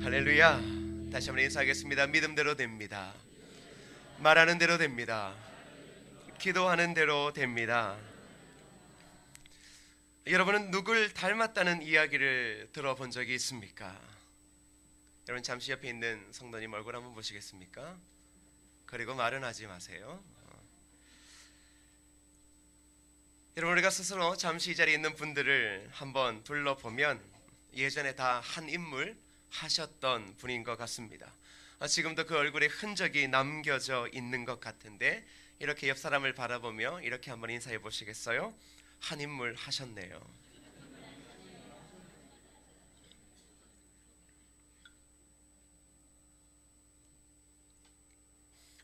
할렐루야. 다시 한번 인사하겠습니다. 믿음대로 됩니다. 말하는 대로 됩니다. 기도하는 대로 됩니다. 여러분은 누굴 닮았다는 이야기를 들어본 적이 있습니까? 여러분 잠시 옆에 있는 성도님 얼굴 한번 보시겠습니까? 그리고 말은 하지 마세요. 여러분, 우리가 스스로 잠시 이 자리에 있는 분들을 한번 둘러보면 예전에 다 한 인물 하셨던 분인 것 같습니다. 지금도 그 얼굴에 흔적이 남겨져 있는 것 같은데, 이렇게 옆 사람을 바라보며 이렇게 한번 인사해 보시겠어요? 한 인물 하셨네요.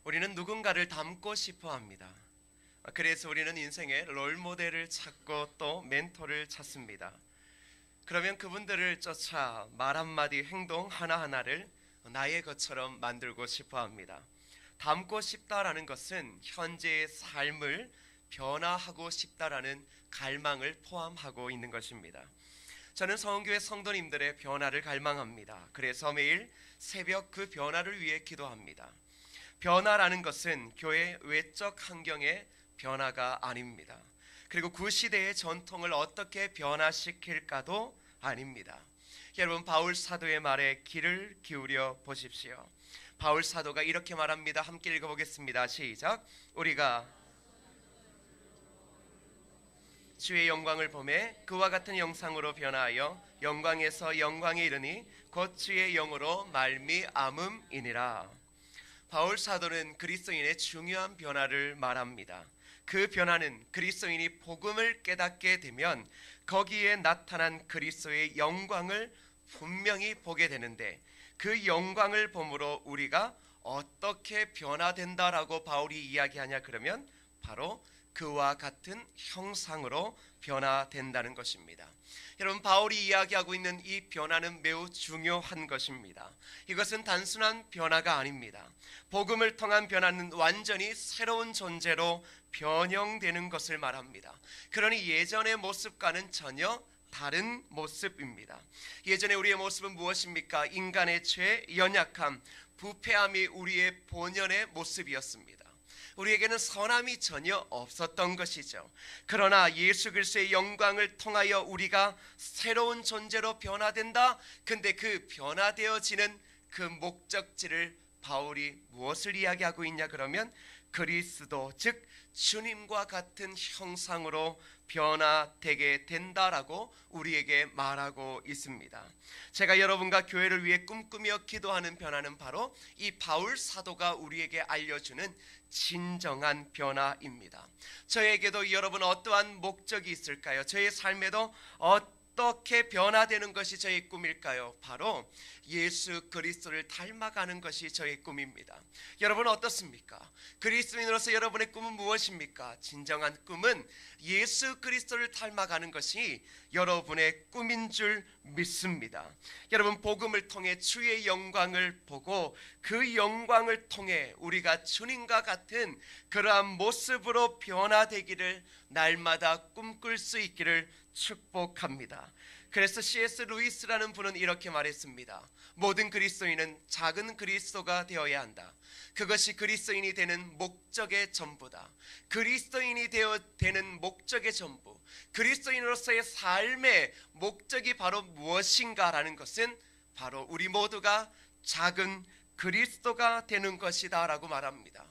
우리는 누군가를 닮고 싶어 합니다. 그래서 우리는 인생의 롤모델을 찾고 또 멘토를 찾습니다. 그러면 그분들을 쫓아 말 한마디, 행동 하나하나를 나의 것처럼 만들고 싶어 합니다. 닮고 싶다라는 것은 현재의 삶을 변화하고 싶다라는 갈망을 포함하고 있는 것입니다. 저는 성교회 성도님들의 변화를 갈망합니다. 그래서 매일 새벽 그 변화를 위해 기도합니다. 변화라는 것은 교회 외적 환경의 변화가 아닙니다. 그리고 그 시대의 전통을 어떻게 변화시킬까도 아닙니다. 여러분, 바울 사도의 말에 귀를 기울여 보십시오. 바울 사도가 이렇게 말합니다. 함께 읽어보겠습니다. 시작. 우리가 주의 영광을 보매 그와 같은 영상으로 변화하여 영광에서 영광에 이르니 곧 주의 영으로 말미암음이니라. 바울 사도는 그리스도인의 중요한 변화를 말합니다. 그 변화는 그리스도인이 복음을 깨닫게 되면 거기에 나타난 그리스도의 영광을 분명히 보게 되는데, 그 영광을 보므로 우리가 어떻게 변화된다라고 바울이 이야기하냐 그러면 바로 그와 같은 형상으로 변화된다는 것입니다. 여러분, 바울이 이야기하고 있는 이 변화는 매우 중요한 것입니다. 이것은 단순한 변화가 아닙니다. 복음을 통한 변화는 완전히 새로운 존재로 변형되는 것을 말합니다. 그러니 예전의 모습과는 전혀 다른 모습입니다. 예전에 우리의 모습은 무엇입니까? 인간의 죄, 연약함, 부패함이 우리의 본연의 모습이었습니다. 우리에게는 선함이 전혀 없었던 것이죠. 그러나 예수 그리스도의 영광을 통하여 우리가 새로운 존재로 변화된다. 근데 그 변화되어지는 그 목적지를 바울이 무엇을 이야기하고 있냐 그러면 그리스도, 즉 주님과 같은 형상으로 변화되게 된다라고 우리에게 말하고 있습니다. 제가 여러분과 교회를 위해 꿈꾸며 기도하는 변화는 바로 이 바울 사도가 우리에게 알려주는 진정한 변화입니다. 저에게도 여러분 어떠한 목적이 있을까요? 저의 삶에도 어떻게 변화되는 것이 저의 꿈일까요? 바로 예수 그리스도를 닮아가는 것이 저의 꿈입니다. 여러분 어떻습니까? 그리스도인으로서 여러분의 꿈은 무엇입니까? 진정한 꿈은 예수 그리스도를 닮아가는 것이 여러분의 꿈인 줄 믿습니다. 여러분, 복음을 통해 주의 영광을 보고 그 영광을 통해 우리가 주님과 같은 그러한 모습으로 변화되기를 날마다 꿈꿀 수 있기를 축복합니다. 그래서 C.S. 루이스라는 분은 이렇게 말했습니다. 모든 그리스도인은 작은 그리스도가 되어야 한다. 그것이 그리스도인이 되는 목적의 전부다. 그리스도인이 되는 목적의 전부, 그리스도인으로서의 삶의 목적이 바로 무엇인가라는 것은 바로 우리 모두가 작은 그리스도가 되는 것이다 라고 말합니다.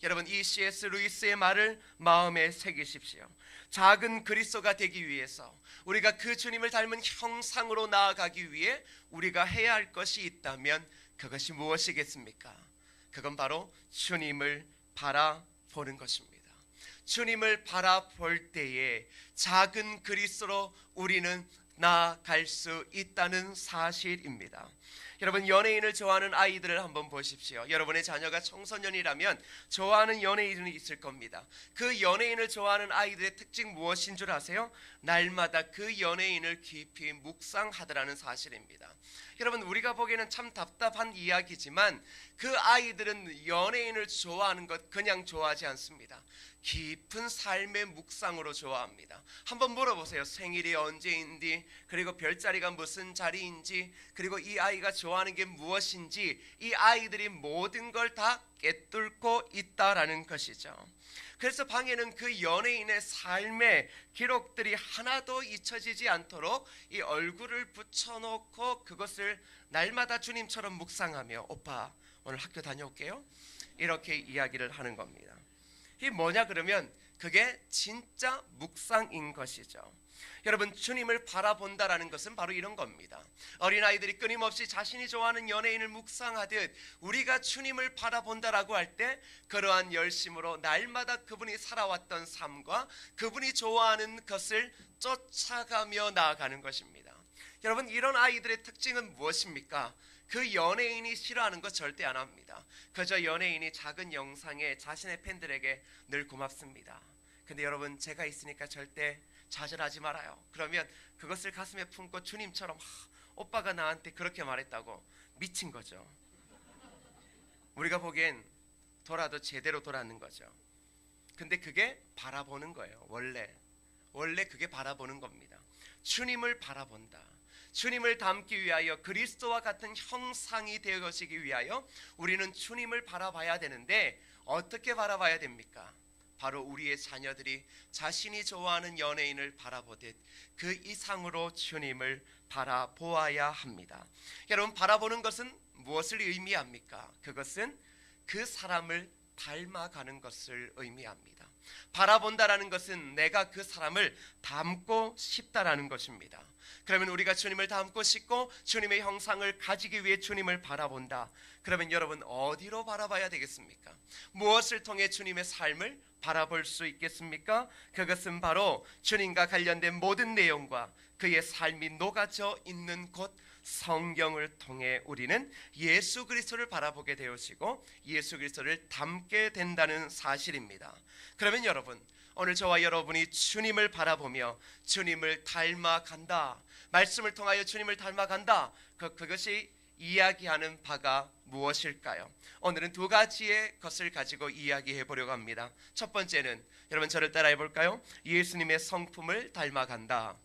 여러분, 이 C.S. 루이스의 말을 마음에 새기십시오. 작은 그리스도가 되기 위해서, 우리가 그 주님을 닮은 형상으로 나아가기 위해 우리가 해야 할 것이 있다면 그것이 무엇이겠습니까? 그건 바로 주님을 바라보는 것입니다. 주님을 바라볼 때에 작은 그리스도로 우리는 나아갈 수 있다는 사실입니다. 여러분, 연예인을 좋아하는 아이들을 한번 보십시오. 여러분의 자녀가 청소년이라면 좋아하는 연예인이 있을 겁니다. 그 연예인을 좋아하는 아이들의 특징 무엇인 줄 아세요? 날마다 그 연예인을 깊이 묵상하더라는 사실입니다. 여러분, 우리가 보기에는 참 답답한 이야기지만 그 아이들은 연예인을 좋아하는 것 그냥 좋아하지 않습니다. 깊은 삶의 묵상으로 좋아합니다. 한번 물어보세요. 생일이 언제인지, 그리고 별자리가 무슨 자리인지, 그리고 이 아이가 좋아하는 게 무엇인지, 이 아이들이 모든 걸 다 꿰뚫고 있다라는 것이죠. 그래서 방에는 그 연예인의 삶의 기록들이 하나도 잊혀지지 않도록 이 얼굴을 붙여놓고 그것을 날마다 주님처럼 묵상하며, 오빠 오늘 학교 다녀올게요, 이렇게 이야기를 하는 겁니다. 이게 뭐냐 그러면 그게 진짜 묵상인 것이죠. 여러분, 주님을 바라본다라는 것은 바로 이런 겁니다. 어린아이들이 끊임없이 자신이 좋아하는 연예인을 묵상하듯 우리가 주님을 바라본다라고 할 때 그러한 열심으로 날마다 그분이 살아왔던 삶과 그분이 좋아하는 것을 쫓아가며 나아가는 것입니다. 여러분, 이런 아이들의 특징은 무엇입니까? 그 연예인이 싫어하는 거 절대 안 합니다. 그저 연예인이 작은 영상에 자신의 팬들에게 늘 고맙습니다, 근데 여러분 제가 있으니까 절대 좌절하지 말아요, 그러면 그것을 가슴에 품고 주님처럼 오빠가 나한테 그렇게 말했다고 미친 거죠. 우리가 보기엔 돌아도 제대로 돌았는 거죠. 근데 그게 바라보는 거예요. 원래 그게 바라보는 겁니다. 주님을 바라본다. 주님을 닮기 위하여, 그리스도와 같은 형상이 되어지기 위하여 우리는 주님을 바라봐야 되는데, 어떻게 바라봐야 됩니까? 바로 우리의 자녀들이 자신이 좋아하는 연예인을 바라보듯 그 이상으로 주님을 바라보아야 합니다. 여러분, 바라보는 것은 무엇을 의미합니까? 그것은 그 사람을 닮아가는 것을 의미합니다. 바라본다라는 것은 내가 그 사람을 닮고 싶다라는 것입니다. 그러면 우리가 주님을 닮고 싶고 주님의 형상을 가지기 위해 주님을 바라본다. 그러면 여러분 어디로 바라봐야 되겠습니까? 무엇을 통해 주님의 삶을 바라볼 수 있겠습니까? 그것은 바로 주님과 관련된 모든 내용과 그의 삶이 녹아져 있는 곳 성경을 통해 우리는 예수 그리스도를 바라보게 되어지고 예수 그리스도를 닮게 된다는 사실입니다. 그러면 여러분, 오늘 저와 여러분이 주님을 바라보며 주님을 닮아간다, 말씀을 통하여 주님을 닮아간다, 그것이 이야기하는 바가 무엇일까요? 오늘은 두 가지의 것을 가지고 이야기해 보려고 합니다. 첫 번째는, 여러분 저를 따라해 볼까요? 예수님의 성품을 닮아간다.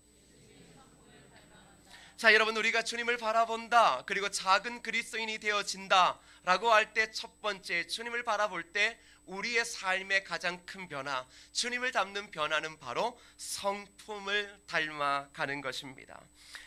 자, 여러분, 우리가 주님을 바라본다, 그리고 작은 그리스도인이 되어진다 라고 할 때 첫 번째, 주님을 바라볼 때 우리의 삶의 가장 큰 변화, 주님을 닮는 변화는 바로 성품을 닮아가는 것입니다.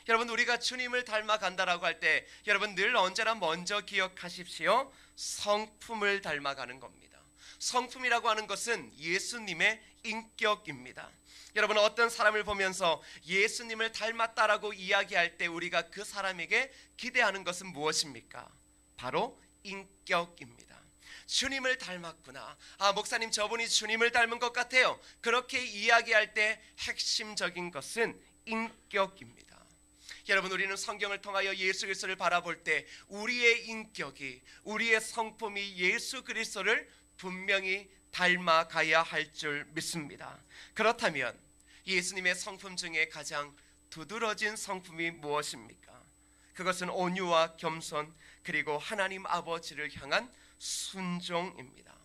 여러분, 우리가 주님을 닮아간다라고 할 때 여러분 늘 언제나 먼저 기억하십시오. 성품을 닮아가는 겁니다. 성품이라고 하는 것은 예수님의 인격입니다. 여러분, 어떤 사람을 보면서 예수님을 닮았다라고 이야기할 때 우리가 그 사람에게 기대하는 것은 무엇입니까? 바로 인격입니다. 주님을 닮았구나, 목사님 저분이 주님을 닮은 것 같아요, 그렇게 이야기할 때 핵심적인 것은 인격입니다. 여러분, 우리는 성경을 통하여 예수 그리스도를 바라볼 때 우리의 인격이, 우리의 성품이 예수 그리스도를 분명히 닮아가야 할 줄 믿습니다. 그렇다면 예수님의 성품 중에 가장 두드러진 성품이 무엇입니까? 그것은 온유와 겸손, 그리고 하나님 아버지를 향한 순종입니다.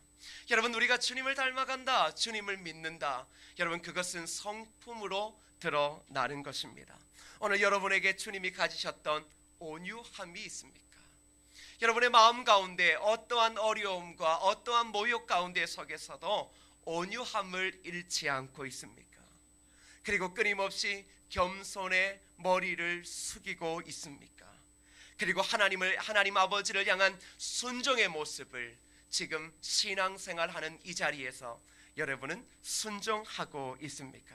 여러분, 우리가 주님을 닮아간다, 주님을 믿는다, 여러분 그것은 성품으로 드러나는 것입니다. 오늘 여러분에게 주님이 가지셨던 온유함이 있습니까? 여러분의 마음 가운데 어떠한 어려움과 어떠한 모욕 가운데 속에서도 온유함을 잃지 않고 있습니까? 그리고 끊임없이 겸손의 머리를 숙이고 있습니까? 그리고 하나님 아버지를 향한 순종의 모습을 지금 신앙생활하는 이 자리에서 여러분은 순종하고 있습니까?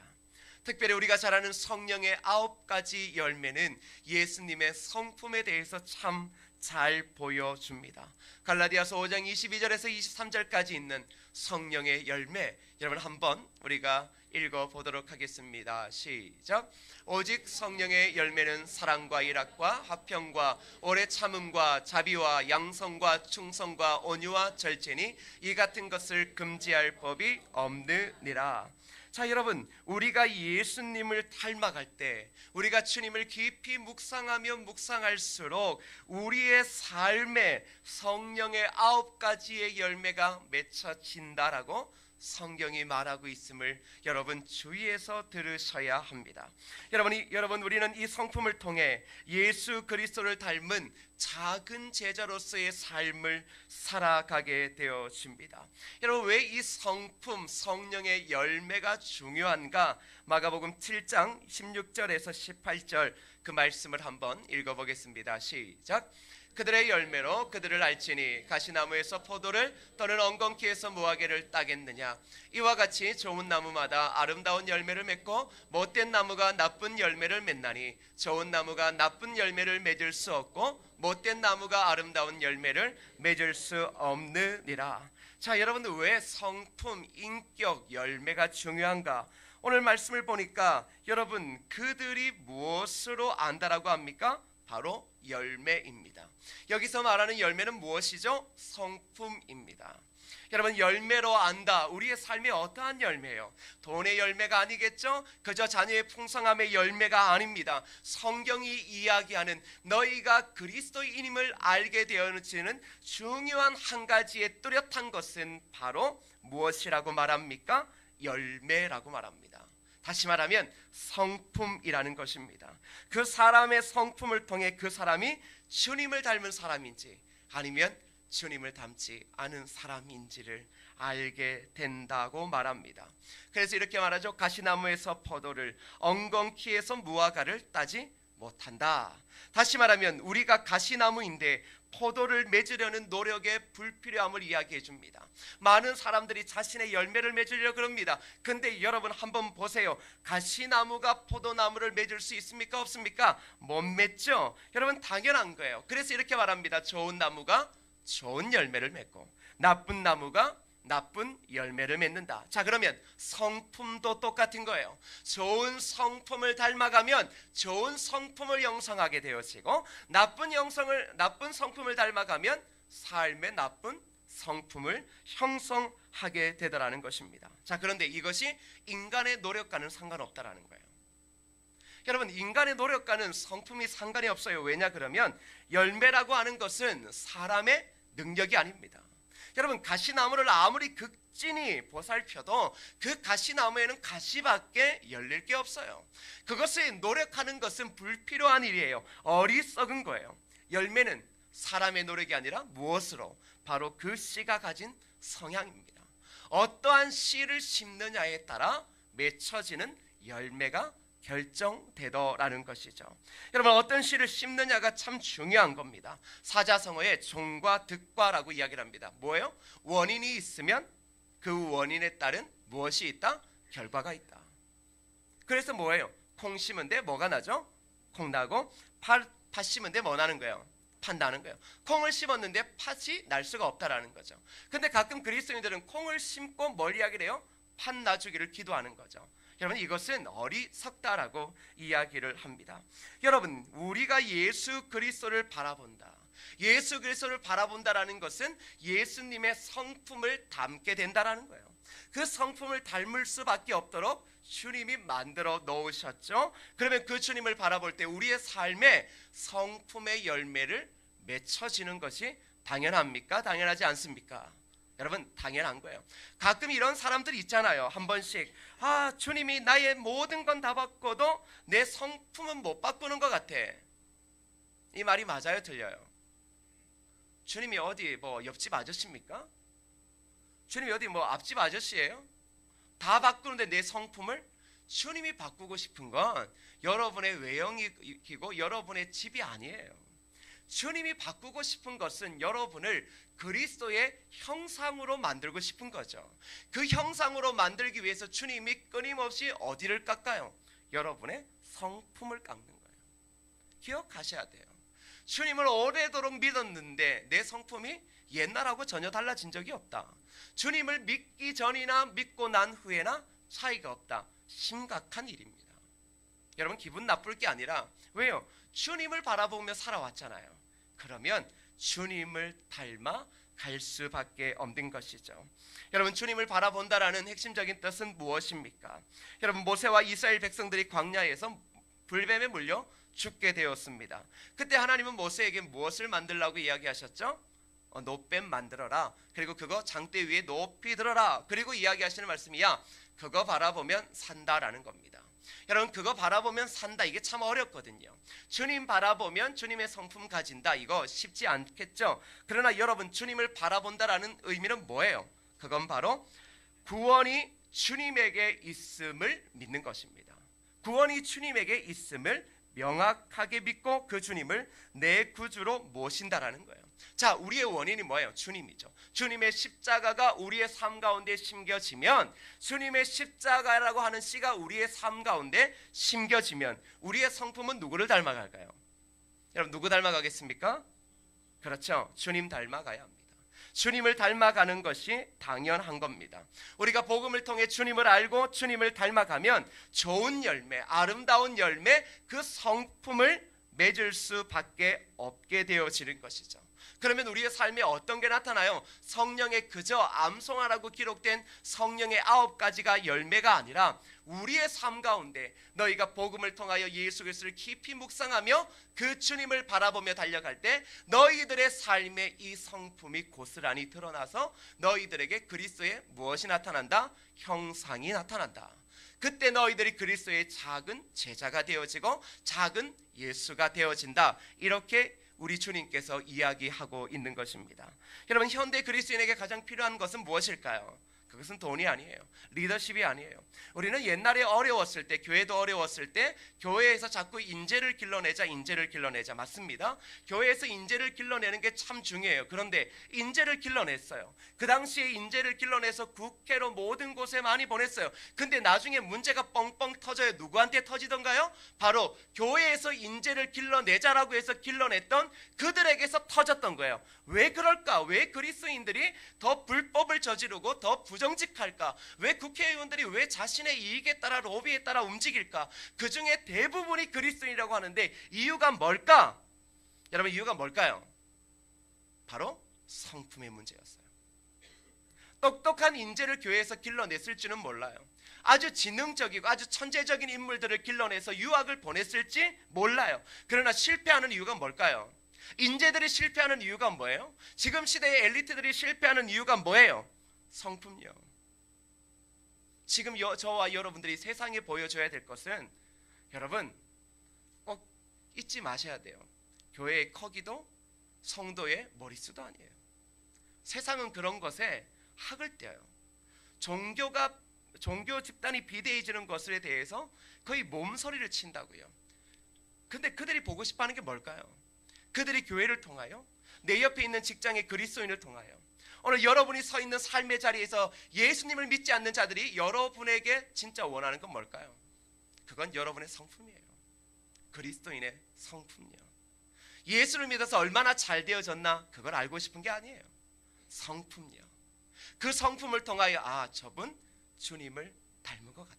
특별히 우리가 잘 아는 성령의 9가지 열매는 예수님의 성품에 대해서 참 잘 보여줍니다. 갈라디아서 5장 22절에서 23절까지 있는 성령의 열매, 여러분 한번 우리가 읽어보도록 하겠습니다. 시작. 오직 성령의 열매는 사랑과 일학과 화평과 오래 참음과 자비와 양성과 충성과 온유와 절제니 이 같은 것을 금지할 법이 없느니라. 자, 여러분, 우리가 예수님을 닮아갈 때, 우리가 주님을 깊이 묵상하며 묵상할수록 우리의 삶에 성령의 9가지의 열매가 맺혀진다라고 성경이 말하고 있음을 여러분 주의해서 들으셔야 합니다. 여러분 우리는 이 성품을 통해 예수 그리스도를 닮은 작은 제자로서의 삶을 살아가게 되어집니다. 여러분 왜 이 성품 성령의 열매가 중요한가? 마가복음 7장 16절에서 18절 그 말씀을 한번 읽어보겠습니다. 시작. 그들의 열매로 그들을 알지니 가시나무에서 포도를 또는 엉겅퀴에서 무화과를 따겠느냐. 이와 같이 좋은 나무마다 아름다운 열매를 맺고 못된 나무가 나쁜 열매를 맺나니 좋은 나무가 나쁜 열매를 맺을 수 없고 못된 나무가 아름다운 열매를 맺을 수 없느니라. 자, 여러분들 왜 성품, 인격, 열매가 중요한가? 오늘 말씀을 보니까 여러분 그들이 무엇으로 안다라고 합니까? 바로 열매입니다. 여기서 말하는 열매는 무엇이죠? 성품입니다. 여러분 열매로 안다. 우리의 삶에 어떠한 열매예요? 돈의 열매가 아니겠죠? 그저 자녀의 풍성함의 열매가 아닙니다. 성경이 이야기하는 너희가 그리스도인임을 알게 되어지는 중요한 한 가지의 뚜렷한 것은 바로 무엇이라고 말합니까? 열매라고 말합니다. 다시 말하면 성품이라는 것입니다. 그 사람의 성품을 통해 그 사람이 주님을 닮은 사람인지 아니면 주님을 닮지 않은 사람인지를 알게 된다고 말합니다. 그래서 이렇게 말하죠. 가시나무에서 포도를 엉겅퀴에서 무화과를 따지 못한다. 다시 말하면 우리가 가시나무인데 포도를 맺으려는 노력의 불필요함을 이야기해 줍니다. 많은 사람들이 자신의 열매를 맺으려고 그럽니다. 근데 여러분 한번 보세요. 가시나무가 포도나무를 맺을 수 있습니까? 없습니까? 못 맺죠. 여러분 당연한 거예요. 그래서 이렇게 말합니다. 좋은 나무가 좋은 열매를 맺고 나쁜 나무가 나쁜 열매를 맺는다. 자, 그러면 성품도 똑같은 거예요. 좋은 성품을 닮아가면 좋은 성품을 형성하게 되어지고 나쁜 성품을 닮아가면 삶의 나쁜 성품을 형성하게 되더라는 것입니다. 자, 그런데 이것이 인간의 노력과는 상관없다라는 거예요. 여러분 인간의 노력과는 성품이 상관이 없어요. 왜냐 그러면 열매라고 하는 것은 사람의 능력이 아닙니다. 여러분 가시나무를 아무리 극진히 보살펴도 그 가시나무에는 가시밖에 열릴 게 없어요. 그것을 노력하는 것은 불필요한 일이에요. 어리석은 거예요. 열매는 사람의 노력이 아니라 무엇으로? 바로 그 씨가 가진 성향입니다. 어떠한 씨를 심느냐에 따라 맺혀지는 열매가 결정되더라는 것이죠. 여러분 어떤 씨를 심느냐가 참 중요한 겁니다. 사자성어에 종과 득과라고 이야기를 합니다. 뭐예요? 원인이 있으면 그 원인에 따른 무엇이 있다? 결과가 있다. 그래서 뭐예요? 콩 심은데 뭐가 나죠? 콩 나고 팥 심은데 뭐 나는 거예요? 팥 나는 거예요. 콩을 심었는데 팥이 날 수가 없다라는 거죠. 근데 가끔 그리스도인들은 콩을 심고 뭘 이야기를 해요? 팥 나주기를 기도하는 거죠. 여러분 이것은 어리석다라고 이야기를 합니다. 여러분 우리가 예수 그리스도를 바라본다. 예수 그리스도를 바라본다라는 것은 예수님의 성품을 닮게 된다라는 거예요. 그 성품을 닮을 수밖에 없도록 주님이 만들어 놓으셨죠. 그러면 그 주님을 바라볼 때 우리의 삶에 성품의 열매를 맺혀지는 것이 당연합니까? 당연하지 않습니까? 여러분 당연한 거예요. 가끔 이런 사람들이 있잖아요. 한 번씩 주님이 나의 모든 건 다 바꿔도 내 성품은 못 바꾸는 것 같아. 이 말이 맞아요? 틀려요? 주님이 어디 뭐 옆집 아저씨입니까? 주님이 어디 뭐 앞집 아저씨예요? 다 바꾸는데 내 성품을? 주님이 바꾸고 싶은 건 여러분의 외형이고 여러분의 집이 아니에요. 주님이 바꾸고 싶은 것은 여러분을 그리스도의 형상으로 만들고 싶은 거죠. 그 형상으로 만들기 위해서 주님이 끊임없이 어디를 깎아요? 여러분의 성품을 깎는 거예요. 기억하셔야 돼요. 주님을 오래도록 믿었는데 내 성품이 옛날하고 전혀 달라진 적이 없다. 주님을 믿기 전이나 믿고 난 후에나 차이가 없다. 심각한 일입니다. 여러분 기분 나쁠 게 아니라 왜요? 주님을 바라보며 살아왔잖아요. 그러면 주님을 닮아 갈 수밖에 없는 것이죠. 여러분 주님을 바라본다라는 핵심적인 뜻은 무엇입니까? 여러분 모세와 이스라엘 백성들이 광야에서 불뱀에 물려 죽게 되었습니다. 그때 하나님은 모세에게 무엇을 만들라고 이야기하셨죠? 노뱀 만들어라. 그리고 그거 장대 위에 높이 들어라. 그리고 이야기하시는 말씀이야, 그거 바라보면 산다라는 겁니다. 여러분, 그거 바라보면 산다, 이게 참 어렵거든요. 주님 바라보면 주님의 성품 가진다, 이거 쉽지 않겠죠. 그러나 여러분, 주님을 바라본다라는 의미는 뭐예요? 그건 바로 구원이 주님에게 있음을 믿는 것입니다. 구원이 주님에게 있음을 명확하게 믿고 그 주님을 내 구주로 모신다라는 거예요. 자, 우리의 원인이 뭐예요? 주님이죠. 주님의 십자가가 우리의 삶 가운데 심겨지면, 주님의 십자가라고 하는 씨가 우리의 삶 가운데 심겨지면 우리의 성품은 누구를 닮아갈까요? 여러분, 누구 닮아가겠습니까? 그렇죠, 주님 닮아가야 합니다. 주님을 닮아가는 것이 당연한 겁니다. 우리가 복음을 통해 주님을 알고 주님을 닮아가면 좋은 열매, 아름다운 열매, 그 성품을 맺을 수밖에 없게 되어지는 것이죠. 그러면 우리의 삶에 어떤 게 나타나요? 성령의 그저 암송하라고 기록된 성령의 9가지가 열매가 아니라 우리의 삶 가운데 너희가 복음을 통하여 예수 그리스도를 깊이 묵상하며 그 주님을 바라보며 달려갈 때 너희들의 삶에 이 성품이 고스란히 드러나서 너희들에게 그리스도의 무엇이 나타난다? 형상이 나타난다. 그때 너희들이 그리스도의 작은 제자가 되어지고 작은 예수가 되어진다. 이렇게 우리 주님께서 이야기하고 있는 것입니다. 여러분, 현대 그리스도인에게 가장 필요한 것은 무엇일까요? 그것은 돈이 아니에요. 리더십이 아니에요. 우리는 옛날에 어려웠을 때, 교회도 어려웠을 때 교회에서 자꾸 인재를 길러내자 맞습니다. 교회에서 인재를 길러내는 게 참 중요해요. 그런데 인재를 길러냈어요. 그 당시에 인재를 길러내서 국회로 모든 곳에 많이 보냈어요. 근데 나중에 문제가 뻥뻥 터져요. 누구한테 터지던가요? 바로 교회에서 인재를 길러내자라고 해서 길러냈던 그들에게서 터졌던 거예요. 왜 그럴까? 왜 그리스도인들이 더 불법을 저지르고 더 부정직할까? 왜 국회의원들이 왜 자신의 이익에 따라 로비에 따라 움직일까? 그 중에 대부분이 그리스도인이라고 하는데 이유가 뭘까? 여러분, 이유가 뭘까요? 바로 성품의 문제였어요. 똑똑한 인재를 교회에서 길러냈을 줄은 몰라요. 아주 지능적이고 아주 천재적인 인물들을 길러내서 유학을 보냈을지 몰라요. 그러나 실패하는 이유가 뭘까요? 인재들이 실패하는 이유가 뭐예요? 지금 시대의 엘리트들이 실패하는 이유가 뭐예요? 성품이요. 지금 저와 여러분들이 세상에 보여줘야 될 것은, 여러분 꼭 잊지 마셔야 돼요. 교회의 커기도 성도의 머릿수도 아니에요. 세상은 그런 것에 학을 떼어요. 종교 집단이 비대해지는 것에 대해서 거의 몸서리를 친다고요. 근데 그들이 보고 싶어하는 게 뭘까요? 그들이 교회를 통하여, 내 옆에 있는 직장의 그리스도인을 통하여, 오늘 여러분이 서 있는 삶의 자리에서 예수님을 믿지 않는 자들이 여러분에게 진짜 원하는 건 뭘까요? 그건 여러분의 성품이에요. 그리스도인의 성품이요. 예수를 믿어서 얼마나 잘 되어졌나, 그걸 알고 싶은 게 아니에요. 성품이요. 그 성품을 통하여, 아, 저분 주님을 닮은 것 같다.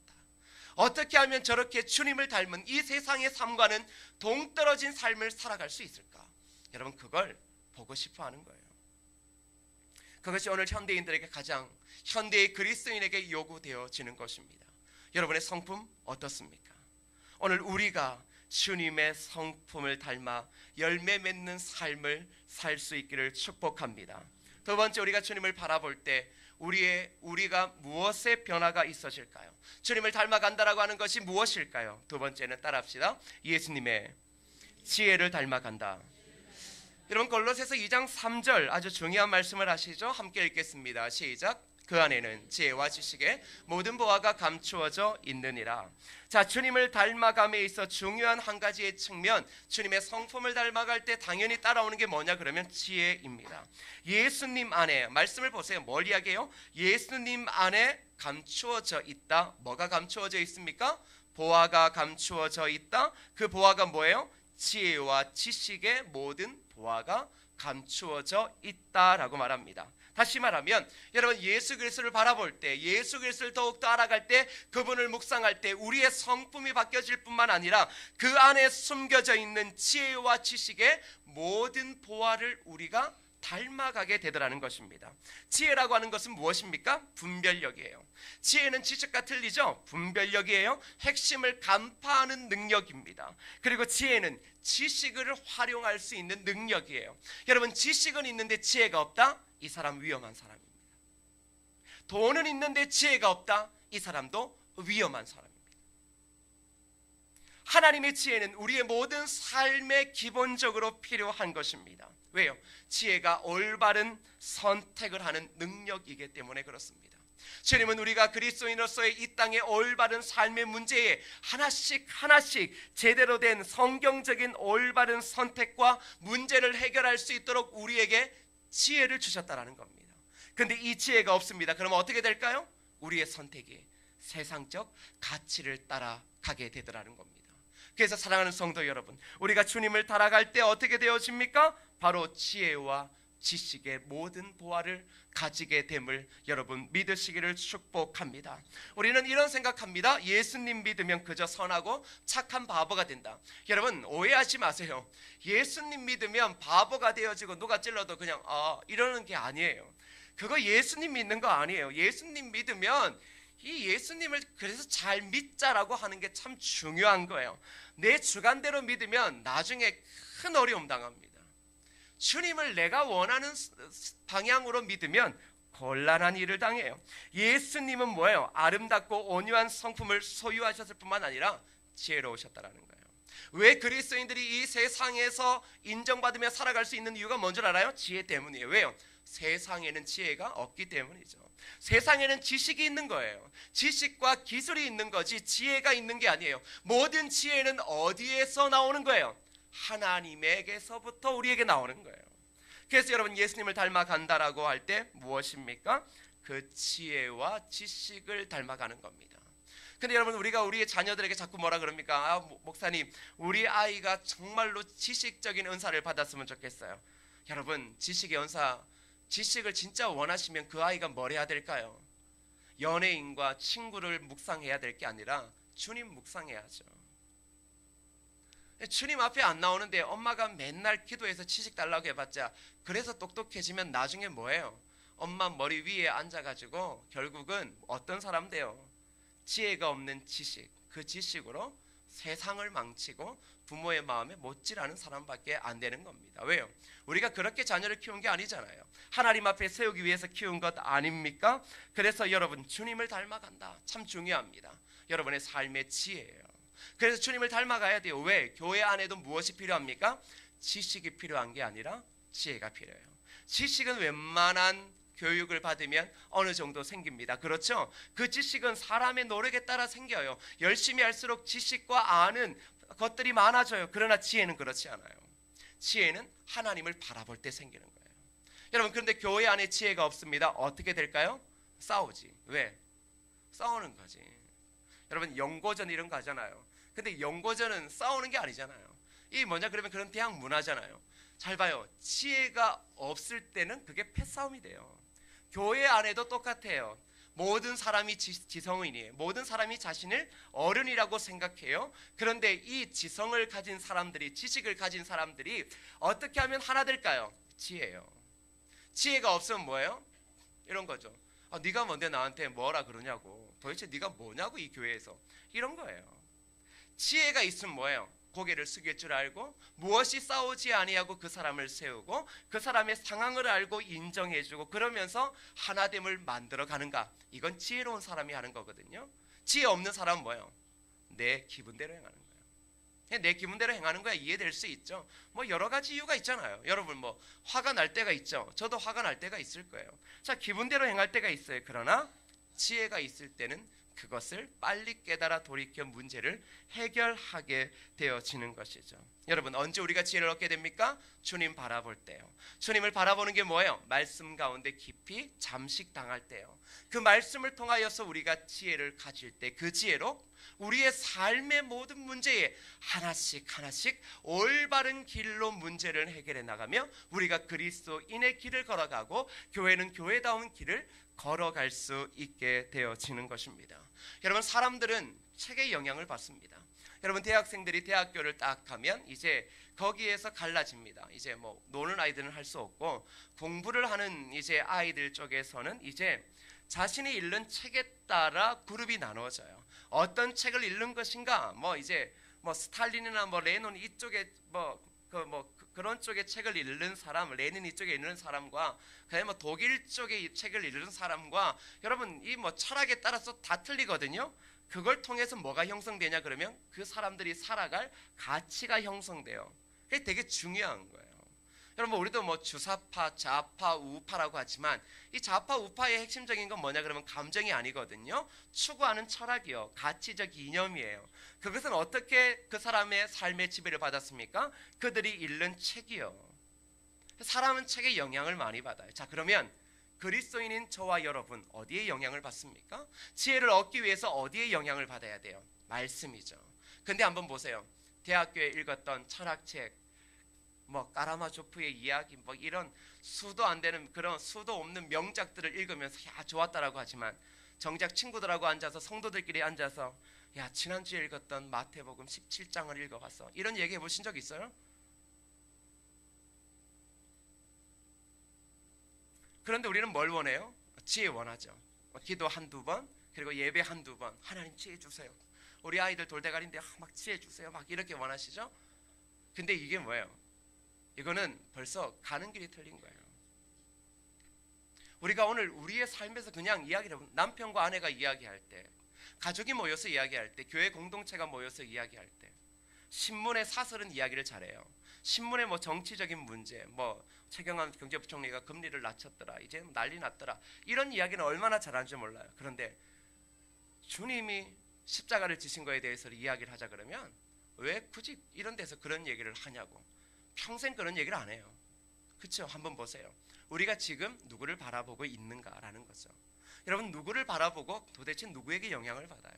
어떻게 하면 저렇게 주님을 닮은 이 세상의 삶과는 동떨어진 삶을 살아갈 수 있을까? 여러분, 그걸 보고 싶어 하는 거예요. 그것이 오늘 현대인들에게 가장, 현대의 그리스도인에게 요구되어지는 것입니다. 여러분의 성품 어떻습니까? 오늘 우리가 주님의 성품을 닮아 열매 맺는 삶을 살 수 있기를 축복합니다. 두 번째, 우리가 주님을 바라볼 때 우리가 무엇의 변화가 있어질까요? 주님을 닮아간다라고 하는 것이 무엇일까요? 두 번째는 따라합시다. 예수님의 지혜를 닮아간다. 여러분, 골로새서 2장 3절 아주 중요한 말씀을 하시죠. 함께 읽겠습니다. 시작. 그 안에는 지혜와 지식의 모든 보화가 감추어져 있느니라. 자, 주님을 닮아감에 있어 중요한 한 가지의 측면, 주님의 성품을 닮아갈 때 당연히 따라오는 게 뭐냐 그러면 지혜입니다. 예수님 안에, 말씀을 보세요. 뭘 이야기해요? 예수님 안에 감추어져 있다. 뭐가 감추어져 있습니까? 보화가 감추어져 있다. 그 보화가 뭐예요? 지혜와 지식의 모든 보화가 감추어져 있다라고 말합니다. 다시 말하면, 여러분, 예수 그리스도를 바라볼 때, 예수 그리스도를 더욱더 알아갈 때, 그분을 묵상할 때 우리의 성품이 바뀌어질 뿐만 아니라 그 안에 숨겨져 있는 지혜와 지식의 모든 보화를 우리가 닮아가게 되더라는 것입니다. 지혜라고 하는 것은 무엇입니까? 분별력이에요. 지혜는 지식과 틀리죠? 분별력이에요. 핵심을 간파하는 능력입니다. 그리고 지혜는 지식을 활용할 수 있는 능력이에요. 여러분, 지식은 있는데 지혜가 없다? 이 사람 위험한 사람입니다. 돈은 있는데 지혜가 없다? 이 사람도 위험한 사람입니다. 하나님의 지혜는 우리의 모든 삶에 기본적으로 필요한 것입니다. 왜요? 지혜가 올바른 선택을 하는 능력이기 때문에 그렇습니다. 주님은 우리가 그리스도인으로서의 이 땅의 올바른 삶의 문제에 하나씩 제대로 된 성경적인 올바른 선택과 문제를 해결할 수 있도록 우리에게 지혜를 주셨다는 겁니다. 그런데 이 지혜가 없습니다. 그러면 어떻게 될까요? 우리의 선택이 세상적 가치를 따라가게 되더라는 겁니다. 그래서 사랑하는 성도 여러분, 우리가 주님을 따라갈 때 어떻게 되어집니까? 바로 지혜와 지식의 모든 보화를 가지게 됨을 여러분 믿으시기를 축복합니다. 우리는 이런 생각합니다. 예수님 믿으면 그저 선하고 착한 바보가 된다. 여러분, 오해하지 마세요. 예수님 믿으면 바보가 되어지고 누가 찔러도 그냥 이러는 게 아니에요. 그거 예수님 믿는 거 아니에요. 예수님 믿으면 이 예수님을 그래서 잘 믿자라고 하는 게 참 중요한 거예요. 내 주관대로 믿으면 나중에 큰 어려움 당합니다. 주님을 내가 원하는 방향으로 믿으면 곤란한 일을 당해요. 예수님은 뭐예요? 아름답고 온유한 성품을 소유하셨을 뿐만 아니라 지혜로우셨다라는 거예요. 왜 그리스도인들이 이 세상에서 인정받으며 살아갈 수 있는 이유가 뭔 줄 알아요? 지혜 때문이에요. 왜요? 세상에는 지혜가 없기 때문이죠. 세상에는 지식이 있는 거예요. 지식과 기술이 있는 거지 지혜가 있는 게 아니에요. 모든 지혜는 어디에서 나오는 거예요? 하나님에게서부터 우리에게 나오는 거예요. 그래서 여러분, 예수님을 닮아간다라고 할 때 무엇입니까? 그 지혜와 지식을 닮아가는 겁니다. 근데 여러분, 우리가 우리의 자녀들에게 자꾸 뭐라 그럽니까? 목사님, 우리 아이가 정말로 지식적인 은사를 받았으면 좋겠어요. 여러분, 지식의 은사, 지식을 진짜 원하시면 그 아이가 뭘 해야 될까요? 연예인과 친구를 묵상해야 될 게 아니라 주님 묵상해야죠. 주님 앞에 안 나오는데 엄마가 맨날 기도해서 지식 달라고 해봤자 그래서 똑똑해지면 나중에 뭐예요? 엄마 머리 위에 앉아가지고 결국은 어떤 사람 돼요? 지혜가 없는 지식, 그 지식으로 세상을 망치고 부모의 마음에 못질하는 사람밖에 안 되는 겁니다. 왜요? 우리가 그렇게 자녀를 키운 게 아니잖아요. 하나님 앞에 세우기 위해서 키운 것 아닙니까? 그래서 여러분, 주님을 닮아간다. 참 중요합니다. 여러분의 삶의 지혜예요. 그래서 주님을 닮아가야 돼요. 왜? 교회 안에도 무엇이 필요합니까? 지식이 필요한 게 아니라 지혜가 필요해요. 지식은 웬만한 교육을 받으면 어느 정도 생깁니다. 그렇죠? 그 지식은 사람의 노력에 따라 생겨요. 열심히 할수록 지식과 아는 것들이 많아져요. 그러나 지혜는 그렇지 않아요. 지혜는 하나님을 바라볼 때 생기는 거예요. 여러분, 그런데 교회 안에 지혜가 없습니다. 어떻게 될까요? 싸우지. 왜? 싸우는 거지. 여러분, 연고전 이런 거 하잖아요. 근데 연고전은 싸우는 게 아니잖아요. 이 뭐냐 그러면 그런 대학 문화잖아요. 잘 봐요. 지혜가 없을 때는 그게 패싸움이 돼요. 교회 안에도 똑같아요. 모든 사람이 지성인이에요. 모든 사람이 자신을 어른이라고 생각해요. 그런데 이 지성을 가진 사람들이, 지식을 가진 사람들이 어떻게 하면 하나 될까요? 지혜예요. 지혜가 없으면 뭐예요? 이런 거죠. 네가 뭔데 나한테 뭐라 그러냐고. 도대체 네가 뭐냐고 이 교회에서. 이런 거예요. 지혜가 있으면 뭐예요? 고개를 숙일 줄 알고 무엇이 싸우지 아니하고 그 사람을 세우고 그 사람의 상황을 알고 인정해주고 그러면서 하나됨을 만들어가는가. 이건 지혜로운 사람이 하는 거거든요. 지혜 없는 사람은 뭐예요? 내 기분대로 행하는 거예요. 내 기분대로 행하는 거야. 이해될 수 있죠. 뭐 여러 가지 이유가 있잖아요. 여러분 뭐 화가 날 때가 있죠. 저도 화가 날 때가 있을 거예요. 자, 기분대로 행할 때가 있어요. 그러나 지혜가 있을 때는 그것을 빨리 깨달아 돌이켜 문제를 해결하게 되어지는 것이죠. 여러분, 언제 우리가 지혜를 얻게 됩니까? 주님 바라볼 때요. 주님을 바라보는 게 뭐예요? 말씀 가운데 깊이 잠식당할 때요. 그 말씀을 통하여서 우리가 지혜를 가질 때 그 지혜로 우리의 삶의 모든 문제에 하나씩 올바른 길로 문제를 해결해 나가며 우리가 그리스도인의 길을 걸어가고 교회는 교회다운 길을 걸어갈 수 있게 되어지는 것입니다. 여러분, 사람들은 책의 영향을 받습니다. 여러분 대학생들이 대학교를 딱 가면 이제 거기에서 갈라집니다. 이제 뭐 노는 아이들은 할 수 없고 공부를 하는 이제 아이들 쪽에서는 이제 자신이 읽는 책에 따라 그룹이 나누어져요. 어떤 책을 읽는 것인가? 뭐 이제 뭐 스탈린이나 뭐 레논 이쪽에 그런 쪽의 책을 읽는 사람, 레닌 이쪽에 읽는 사람과 그다음에 뭐 독일 쪽의 이 책을 읽는 사람과 여러분 이 뭐 철학에 따라서 다 틀리거든요. 그걸 통해서 뭐가 형성되냐 그러면 그 사람들이 살아갈 가치가 형성돼요. 그게 되게 중요한 거예요. 여러분 우리도 뭐 주사파, 좌파, 우파라고 하지만 이 좌파, 우파의 핵심적인 건 뭐냐 그러면 감정이 아니거든요. 추구하는 철학이요, 가치적 이념이에요. 그것은 어떻게 그 사람의 삶의 지배를 받았습니까? 그들이 읽는 책이요. 사람은 책에 영향을 많이 받아요. 자, 그러면 그리스도인인 저와 여러분 어디에 영향을 받습니까? 지혜를 얻기 위해서 어디에 영향을 받아야 돼요? 말씀이죠. 근데 한번 보세요. 대학교에 읽었던 철학책, 뭐 까라마조프의 이야기, 뭐 이런 수도 안 되는 그런 수도 없는 명작들을 읽으면서 야 좋았다라고 하지만 정작 친구들하고 앉아서 성도들끼리 앉아서 야 지난주에 읽었던 마태복음 17장을 읽어봤어, 이런 얘기 해보신 적 있어요? 그런데 우리는 뭘 원해요? 지혜 원하죠. 기도 한두 번, 그리고 예배 한두 번, 하나님 지혜 주세요. 우리 아이들 돌대가리인데 막 지혜 주세요, 막 이렇게 원하시죠? 근데 이게 뭐예요? 이거는 벌써 가는 길이 틀린 거예요. 우리가 오늘 우리의 삶에서 그냥 이야기를 해보면 남편과 아내가 이야기할 때, 가족이 모여서 이야기할 때, 교회 공동체가 모여서 이야기할 때, 신문의 사설은 이야기를 잘해요. 신문의 뭐 정치적인 문제, 뭐 최경환 경제부총리가 금리를 낮췄더라, 이제 난리 났더라, 이런 이야기는 얼마나 잘하는지 몰라요. 그런데 주님이 십자가를 지신 거에 대해서 이야기를 하자 그러면 왜 굳이 이런 데서 그런 얘기를 하냐고, 평생 그런 얘기를 안 해요. 그렇죠? 한번 보세요. 우리가 지금 누구를 바라보고 있는가라는 거죠. 여러분 누구를 바라보고 도대체 누구에게 영향을 받아요?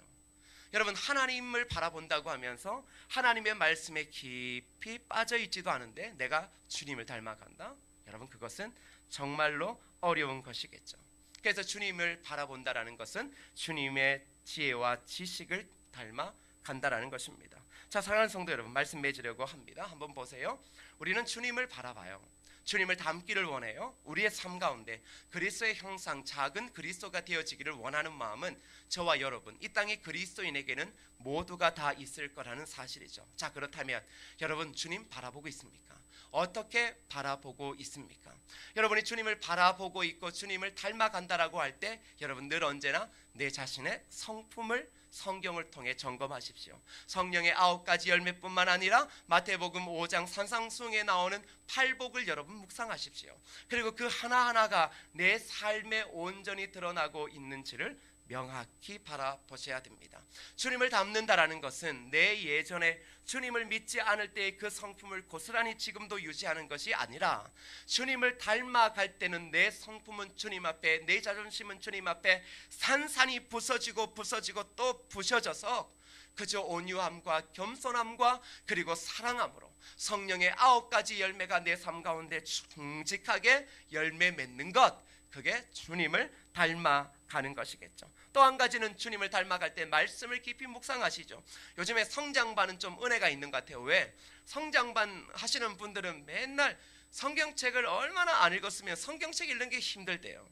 여러분 하나님을 바라본다고 하면서 하나님의 말씀에 깊이 빠져 있지도 않은데 내가 주님을 닮아간다? 여러분 그것은 정말로 어려운 것이겠죠. 그래서 주님을 바라본다라는 것은 주님의 지혜와 지식을 닮아간다라는 것입니다. 자, 사랑하는 성도 여러분, 말씀 맺으려고 합니다. 한번 보세요. 우리는 주님을 바라봐요. 주님을 닮기를 원해요. 우리의 삶 가운데 그리스도의 형상, 작은 그리스도가 되어지기를 원하는 마음은 저와 여러분, 이 땅의 그리스도인에게는 모두가 다 있을 거라는 사실이죠. 자, 그렇다면 여러분 주님 바라보고 있습니까? 어떻게 바라보고 있습니까? 여러분이 주님을 바라보고 있고 주님을 닮아간다라고 할 때 여러분 늘 언제나 내 자신의 성품을 성경을 통해 점검하십시오. 성령의 9가지 열매뿐만 아니라 마태복음 5장 산상수훈에 나오는 팔복을 여러분 묵상하십시오. 그리고 그 하나하나가 내 삶에 온전히 드러나고 있는지를 명확히 바라보셔야 됩니다. 주님을 닮는다라는 것은 내 예전에 주님을 믿지 않을 때의 그 성품을 고스란히 지금도 유지하는 것이 아니라 주님을 닮아갈 때는 내 성품은 주님 앞에, 내 자존심은 주님 앞에 산산이 부서지고 또 부셔져서 그저 온유함과 겸손함과 그리고 사랑함으로 성령의 9가지 열매가 내 삶 가운데 충직하게 열매 맺는 것, 그게 주님을 닮아가는 것이겠죠. 또 한 가지는 주님을 닮아갈 때 말씀을 깊이 묵상하시죠. 요즘에 성장반은 좀 은혜가 있는 것 같아요. 왜? 성장반 하시는 분들은 맨날 성경책을 얼마나 안 읽었으면 성경책 읽는 게 힘들대요.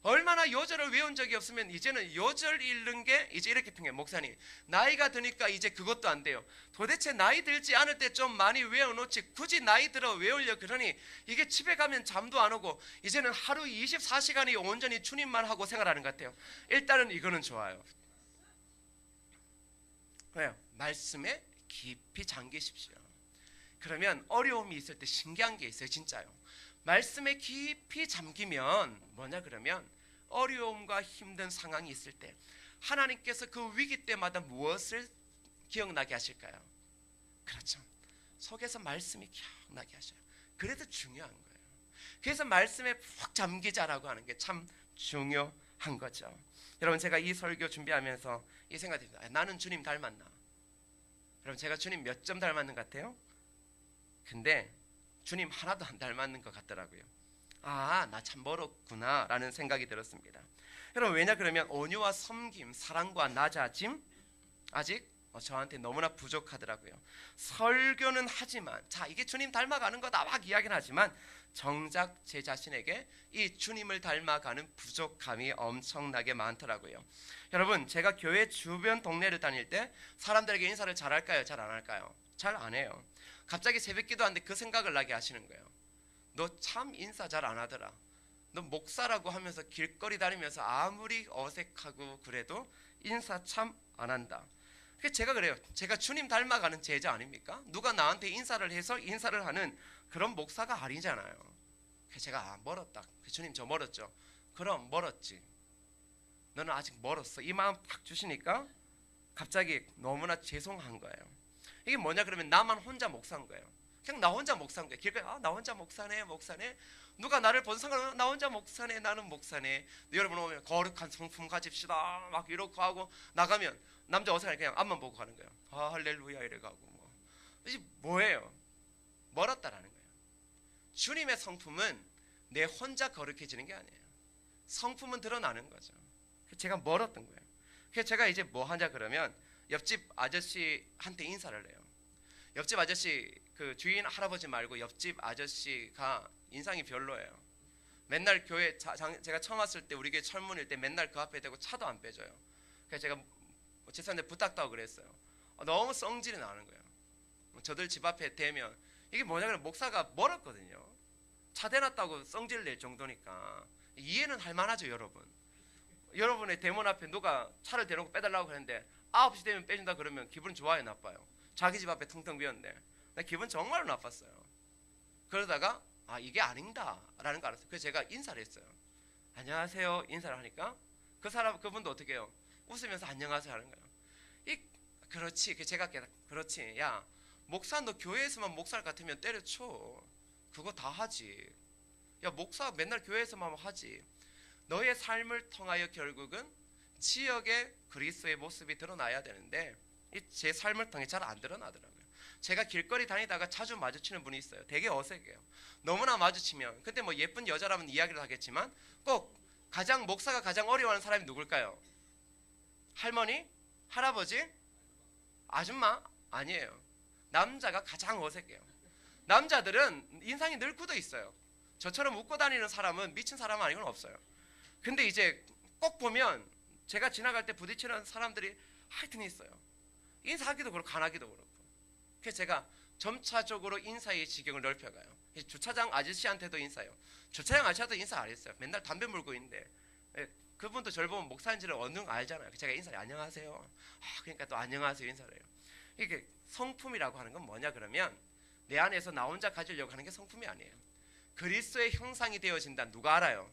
얼마나 요절을 외운 적이 없으면 이제는 요절 읽는 게 이제 이렇게 통해. 목사님 나이가 드니까 이제 그것도 안 돼요. 도대체 나이 들지 않을 때 좀 많이 외워놓지 굳이 나이 들어 외우려 그러니 이게 집에 가면 잠도 안 오고 이제는 하루 24시간이 온전히 주님만 하고 생활하는 것 같아요. 일단은 이거는 좋아요. 왜요? 말씀에 깊이 잠기십시오. 그러면 어려움이 있을 때 신기한 게 있어요. 진짜요. 말씀에 깊이 잠기면 뭐냐 그러면 어려움과 힘든 상황이 있을 때 하나님께서 그 위기 때마다 무엇을 기억나게 하실까요? 그렇죠. 속에서 말씀이 기억나게 하셔요. 그래도 중요한 거예요. 그래서 말씀에 푹 잠기자라고 하는 게 참 중요한 거죠. 여러분 제가 이 설교 준비하면서 이 생각이 듭니다. 나는 주님 닮았나? 여러분 제가 주님 몇 점 닮았는 것 같아요? 근데 주님 하나도 안 닮았는 것 같더라고요. 아, 나 참 멀었구나 라는 생각이 들었습니다. 여러분 왜냐 그러면 온유와 섬김, 사랑과 낮아짐 아직 저한테 너무나 부족하더라고요. 설교는 하지만, 자, 이게 주님 닮아가는 거다 막 이야기는 하지만 정작 제 자신에게 이 주님을 닮아가는 부족함이 엄청나게 많더라고요. 여러분, 제가 교회 주변 동네를 다닐 때 사람들에게 인사를 잘 할까요? 잘 안 할까요? 잘 안 해요. 갑자기 새벽 기도하는데 그 생각을 나게 하시는 거예요. 너 참 인사 잘 안 하더라. 너 목사라고 하면서 길거리 다니면서 아무리 어색하고 그래도 인사 참 안 한다. 제가 그래요. 제가 주님 닮아가는 제자 아닙니까? 누가 나한테 인사를 해서 인사를 하는 그런 목사가 아니잖아요. 제가 멀었다. 주님 저 멀었죠. 그럼 멀었지. 너는 아직 멀었어. 이 마음 팍 주시니까 갑자기 너무나 죄송한 거예요. 이게 뭐냐 그러면 나만 혼자 목사인 거예요. 그냥 나 혼자 목사인 거예요. 길거리 나 혼자 목사네. 누가 나를 본 상관없이 나 혼자 목사네. 나는 목사네. 여러분 오면 거룩한 성품 가집시다 막 이러고 하고 나가면 남자 어색하게 그냥 앞만 보고 가는 거예요. 할렐루야 이래가고 이게 뭐예요? 멀었다라는 거예요. 주님의 성품은 내 혼자 거룩해지는 게 아니에요. 성품은 드러나는 거죠. 제가 멀었던 거예요. 그래서 제가 이제 뭐 하냐 그러면 옆집 아저씨한테 인사를 해요. 옆집 아저씨 그 주인 할아버지 말고 옆집 아저씨가 인상이 별로예요. 맨날 교회 제가 처음 왔을 때 우리 교회 철문일 때 맨날 그 앞에 대고 차도 안 빼줘요. 그래서 제가 죄송한데 부탁도 하고 그랬어요. 너무 성질이 나는 거예요. 저들 집 앞에 대면 이게 뭐냐면 목사가 멀었거든요. 차 대놨다고 성질 낼 정도니까 이해는 할 만하죠. 여러분의 대문 앞에 누가 차를 대놓고 빼달라고 하는데 9시 되면 빼준다 그러면 기분 좋아요 나빠요? 자기 집 앞에 텅텅 비었는데 나 기분 정말로 나빴어요. 그러다가 이게 아닌가 라는 거 알았어요. 그래서 제가 인사를 했어요. 안녕하세요 인사를 하니까 그분도 어떻게 해요? 웃으면서 안녕하세요 하는 거예요. 그렇지. 제가 그렇지. 야 목사 너 교회에서만 목사를 같으면 때려쳐. 그거 다 하지. 야 목사 맨날 교회에서만 하지. 너의 삶을 통하여 결국은 지역의 그리스도의 모습이 드러나야 되는데 제 삶을 통해 잘 안 드러나더라고요. 제가 길거리 다니다가 자주 마주치는 분이 있어요. 되게 어색해요. 너무나 마주치면 근데 뭐 예쁜 여자라면 이야기를 하겠지만 꼭 목사가 가장 어려워하는 사람이 누굴까요? 할머니? 할아버지? 아줌마? 아니에요. 남자가 가장 어색해요. 남자들은 인상이 늘 굳어 있어요. 저처럼 웃고 다니는 사람은 미친 사람 아니고는 없어요. 근데 이제 꼭 보면 제가 지나갈 때 부딪히는 사람들이 하여튼 있어요. 인사하기도 그렇고 안 하기도 그렇고. 그래서 제가 점차적으로 인사의 지경을 넓혀가요. 주차장 아저씨한테도 인사해요. 주차장 아저씨한테도 인사 안 했어요. 맨날 담배 물고 있는데 그분도 저를 보면 목사인지를 어느 거 알잖아요. 제가 인사를 안녕하세요. 그러니까 또 안녕하세요 인사를 해요. 이게 성품이라고 하는 건 뭐냐 그러면 내 안에서 나 혼자 가지려고 하는 게 성품이 아니에요. 그리스도의 형상이 되어진다. 누가 알아요?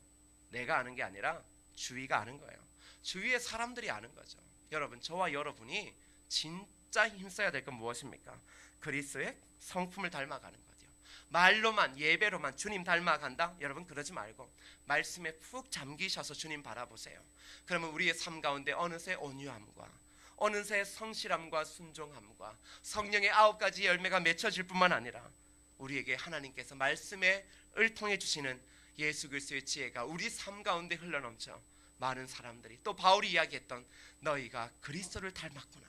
내가 아는 게 아니라 주위가 아는 거예요. 주위의 사람들이 아는 거죠. 여러분 저와 여러분이 진짜 힘써야 될 건 무엇입니까? 그리스도의 성품을 닮아가는 거죠. 말로만 예배로만 주님 닮아간다? 여러분 그러지 말고 말씀에 푹 잠기셔서 주님 바라보세요. 그러면 우리의 삶 가운데 어느새 온유함과 어느새 성실함과 순종함과 성령의 9가지 열매가 맺혀질 뿐만 아니라 우리에게 하나님께서 말씀에 을통해 주시는 예수 그리스도의 지혜가 우리 삶 가운데 흘러넘쳐 많은 사람들이 또 바울이 이야기했던 너희가 그리스도를 닮았구나.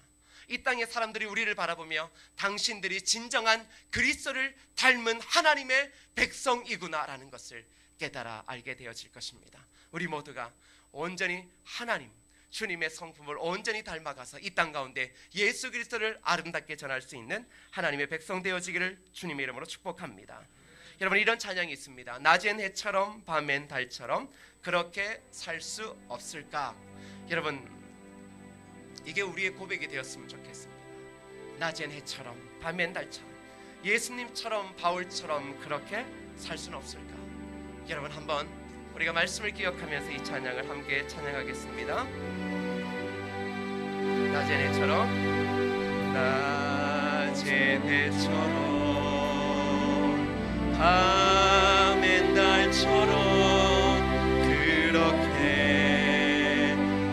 이 땅의 사람들이 우리를 바라보며 당신들이 진정한 그리스도를 닮은 하나님의 백성이구나라는 것을 깨달아 알게 되어질 것입니다. 우리 모두가 온전히 하나님 주님의 성품을 온전히 닮아가서 이 땅 가운데 예수 그리스도를 아름답게 전할 수 있는 하나님의 백성 되어지기를 주님의 이름으로 축복합니다. 여러분 이런 찬양이 있습니다. 낮엔 해처럼 밤엔 달처럼 그렇게 살 수 없을까? 여러분 이게 우리의 고백이 되었으면 좋겠습니다. 낮엔 해처럼 밤엔 달처럼 예수님처럼 바울처럼 그렇게 살 수는 없을까? 여러분 한번 우리가 말씀을 기억하면서 이 찬양을 함께 찬양하겠습니다. 낮엔 해처럼 낮엔 해처럼 밤엔 달처럼 그렇게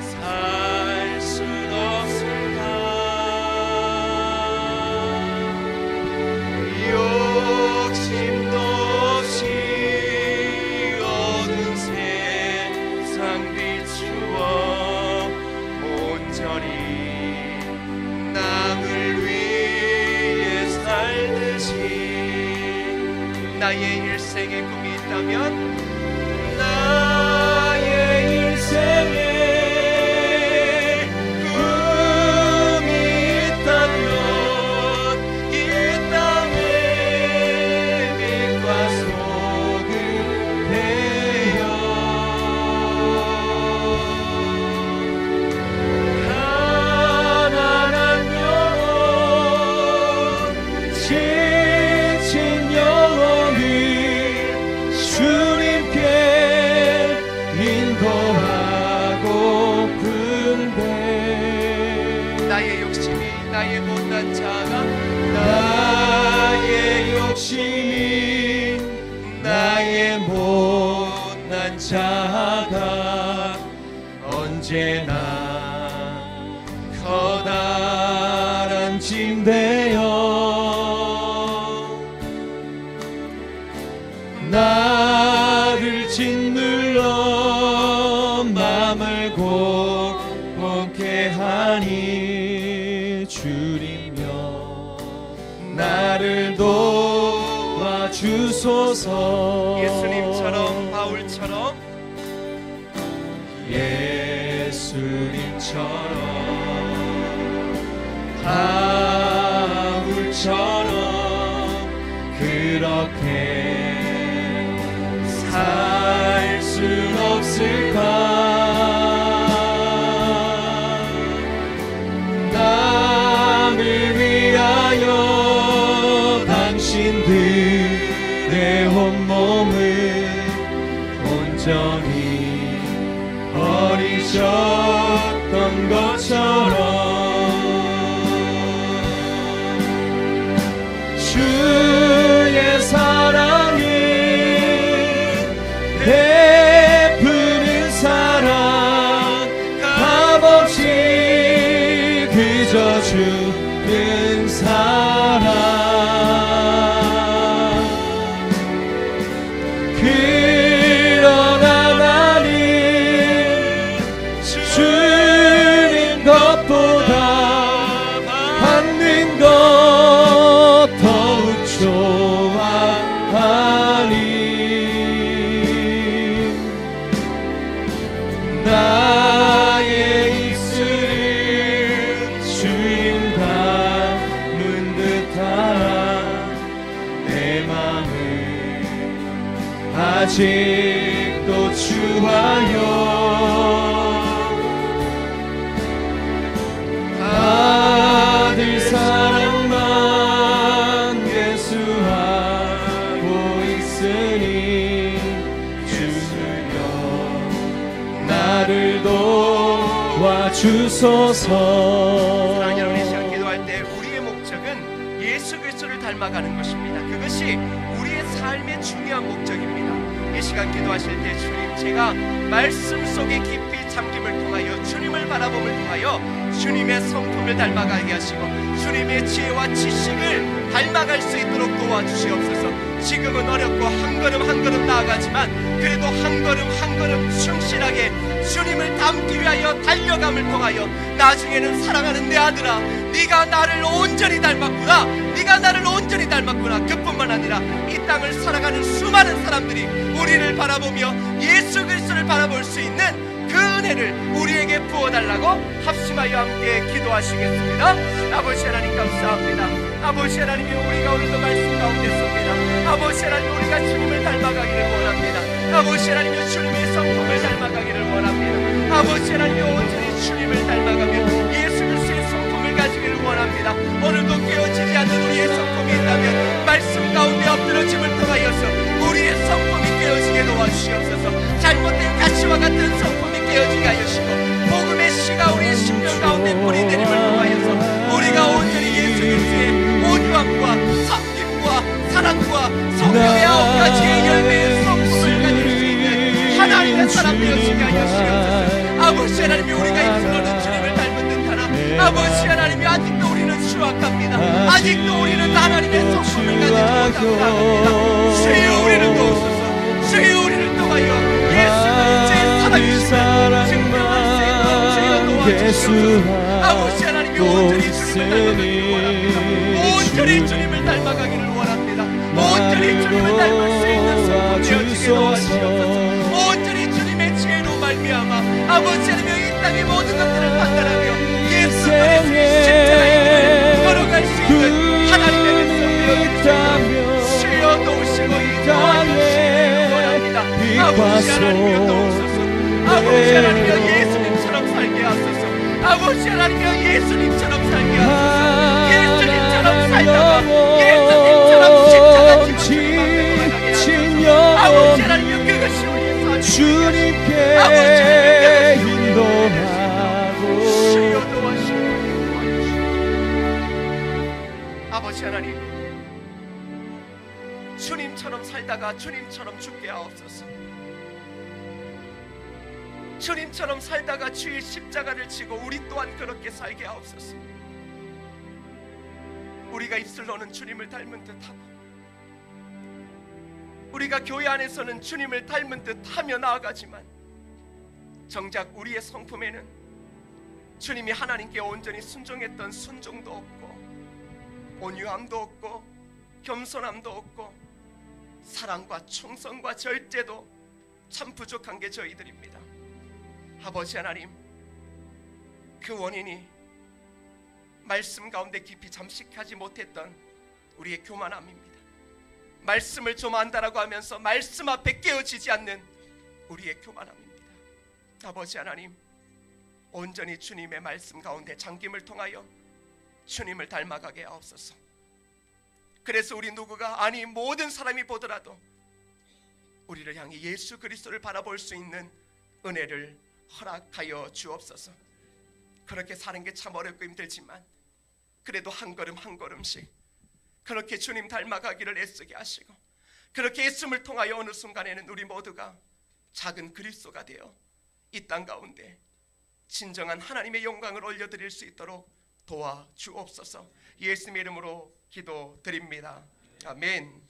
살 순 없을까? 욕심도 없이 어두운 세상 비추어 온전히 나 너에게 꿈이 있다면 나의 인생에 꿈이 있다면 이 땅에 빛과 소금 되어 가난한 영혼 지친 영혼을 주님께 인도하고픈데 나의 욕심이 나의 못난 자아가 나의 욕심이 나의 못난 자아가 언제나 커다란 짐되어 나를 짓눌러 맘을 곱게 하니 주님여 나를 도와주소서. 예수님처럼 바울처럼 예수님처럼 바울처럼 그렇게 살 순 없을까? 남을 위하여 당신들의 온몸을 온전히 버리셨던 것처럼 주의 사랑이 베푸는 사랑 값없이 그저 주는 사랑 그러나 나는 주는 것보다 받는 것 더욱 좋아하니 나의 입술을 주님 닮은 듯한 내 맘을 아직도 주하여 아들 사랑만 계수하고 있으니 주여 나를 도와주소서. 사랑하는 여러분, 이 시간 기도할 때 우리의 목적은 예수 그리스도를 닮아가는 것입니다. 그것이 우리의 삶의 중요한 목적입니다. 이 시간 기도하실 때 주님, 제가 말씀 속에 깊이 잠김을 통하여 주님을 바라봄을 통하여 주님의 성품을 닮아가게 하시고 주님의 지혜와 지식을 닮아갈 수 있도록 도와주시옵소서. 지금은 어렵고 한 걸음 한 걸음 나아가지만 그래도 한 걸음 한 걸음 충실하게 주님을 닮기 위하여 달려감을 통하여 나중에는 사랑하는 내 아들아, 네가 나를 온전히 닮았구나, 네가 나를 온전히 닮았구나. 그뿐만 아니라 이 땅을 살아가는 수많은 사람들이 우리를 바라보며 예수 그리스도를 바라볼 수 있는 그 은혜를 우리에게 부어달라고 합심하여 함께 기도하시겠습니다. 아버지 하나님 감사합니다. 아버지 하나님, 우리가 오늘도 말씀 가운데 섭니다. 아버지 하나님, 우리가 주님을 닮아가기를 원합니다. 아버지 하나님, 주님의 성품을 닮아가기를 원합니다. 아버지 하나님, 온전히 주님을 닮아가며 예수 그리스도의 성품을 가지기를 원합니다. 오늘도 깨어지지 않는 우리의 성품이 있다면 말씀 가운데 엎드러짐을 통하여서 우리의 성품이 깨어지게 도와주시옵소서. 잘못된 가시와 같은 성품이 깨어지게 하시고 복음의 씨가 우리의 심령 가운데 뿌리내림을 통하여서 우리가 온전히 예수 그리스도의 온유함과 섬김과 사랑과 성령의 9가지의 열매의 성품을 가질 수 있는 하나님의 사람 되어지게 하여 주옵소서. 아버지 하나님이 우리가 입술로는 주님을 닮은 듯하나 아버지 하나님이 아직도 우리는 수확합니다. 아직도 우리는 하나님의 성품을 가지지 못합니다. 주여 우리를 도우소서. 주여 우리를 통하여 예수 그리스도의 살아계심을 증명할 수 있도록 주여 도와주시옵소서. 아버지 하나님이 온전히 주님을 닮아가기를 원합니다. 온전히 주님을 닮아가기를 원합니다. 온전히 주님을 닮을 수 있는 아버지 하나님 이 땅의 모든 것들을 판단하며 예수 그리스도의 십자가의 길을 걸어갈 수 있는 하나님의 백성 되어주시고 주여 도우시고 인도하시기를 원합니다. 아버지 하나님여 도우소서. 아버지 하나님여 예수님처럼 살게 하소서. 아버지 하나님여 예수님처럼 살게 하소서. 예수님처럼 살다가 예수님처럼 십자가 지고 아버지 하나님여 그것이 우리의 주님께 인도하고 주여 도와주시고 아버지 하나님 주님처럼 살다가 주님처럼 죽게 하옵소서. 주님처럼 살다가 주의 십자가를 지고 우리 또한 그렇게 살게 하옵소서. 우리가 입술로는 주님을 닮은 듯하고 우리가 교회 안에서는 주님을 닮은 듯하며 나아가지만 정작 우리의 성품에는 주님이 하나님께 온전히 순종했던 순종도 없고 온유함도 없고 겸손함도 없고 사랑과 충성과 절제도 참 부족한 게 저희들입니다. 아버지 하나님, 그 원인이 말씀 가운데 깊이 잠식하지 못했던 우리의 교만함입니다. 말씀을 좀 안다라고 하면서 말씀 앞에 깨어지지 않는 우리의 교만함입니다. 아버지 하나님, 온전히 주님의 말씀 가운데 잠김을 통하여 주님을 닮아가게 하옵소서. 그래서 우리 누구가 아니 모든 사람이 보더라도 우리를 향해 예수 그리스도를 바라볼 수 있는 은혜를 허락하여 주옵소서. 그렇게 사는 게 참 어렵고 힘들지만 그래도 한 걸음 한 걸음씩 그렇게 주님 닮아가기를 애쓰게 하시고 그렇게 애씀을 통하여 어느 순간에는 우리 모두가 작은 그리스도가 되어 이 땅 가운데 진정한 하나님의 영광을 올려드릴 수 있도록 도와주옵소서. 예수님의 이름으로 기도드립니다. 아멘.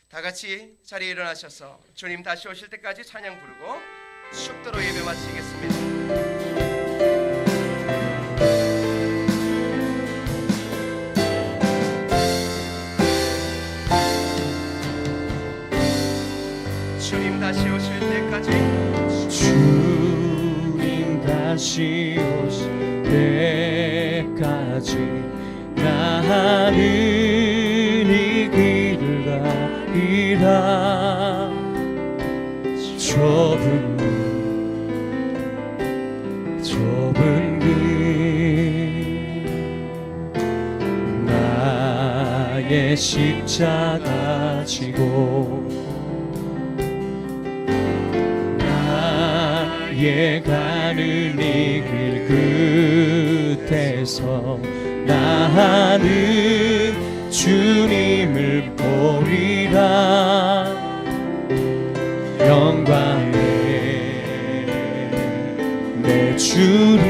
다 같이 자리에 일어나셔서 주님 다시 오실 때까지 찬양 부르고 축도로 예배 마치겠습니다. 주님 다시 오실 때까지 주님 다시 오실 때까지 나는 이 길을 가리라. 좁은 길 나의 십자가 지고 나의 가는 이 길 끝에서 나는 주님을 보리라. 영광의 내 주님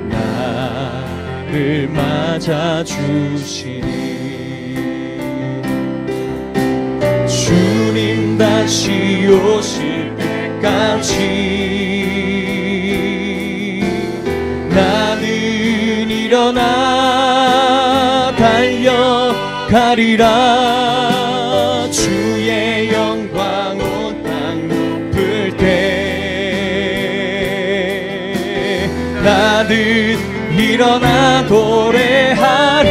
나를 맞아주시니 주님 다시 오실 때까지 나는 일어나 달려가리라. 주의 영광 온 땅 높을 때 나는 일어나 노래하리.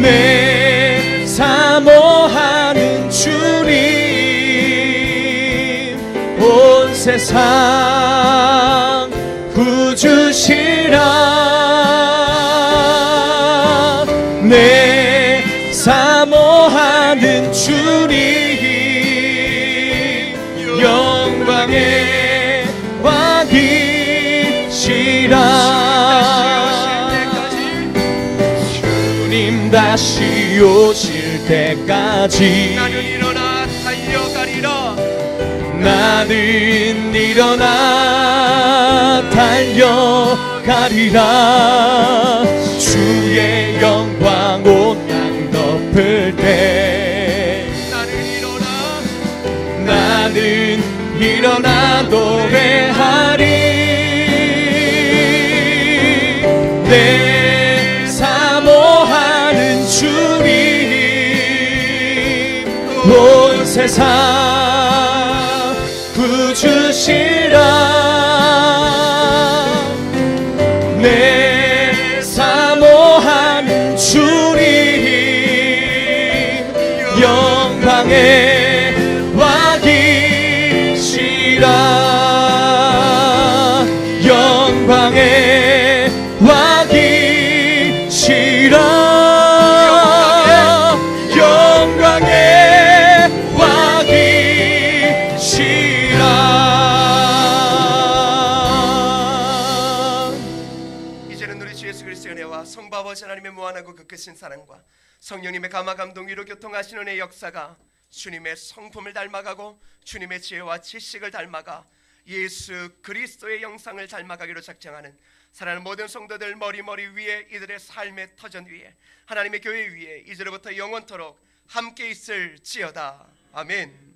내 사모하는 주님 온 세상 구주시라. 내 사모하는 주님 영광의 왕이시라. 주님 다시 오실 때까지 나는 일어나 달려가리라. 나는 일어나 달려가리라. 주의 영광 온 땅 덮을 때 나는 일어나 노래하리. 내 사모하는 주님 온 세상 구주시라 내 사모하는 주님 영광에 와 계시라 영광에 와 계시라 영광에 와 계시라. 이제는 우리 주 예수 그리스도의 은혜와 성부 아버지 하나님의 무한하고 그 크신 사랑과 성령님의 감화 감동 위로 교통하시는 은혜의 역사가 주님의 성품을 닮아가고 주님의 지혜와 지식을 닮아가 예수 그리스도의 영상을 닮아가기로 작정하는 사랑하는 모든 성도들 머리 위에 이들의 삶의 터전 위에 하나님의 교회 위에 이제로부터 영원토록 함께 있을지어다. 아멘.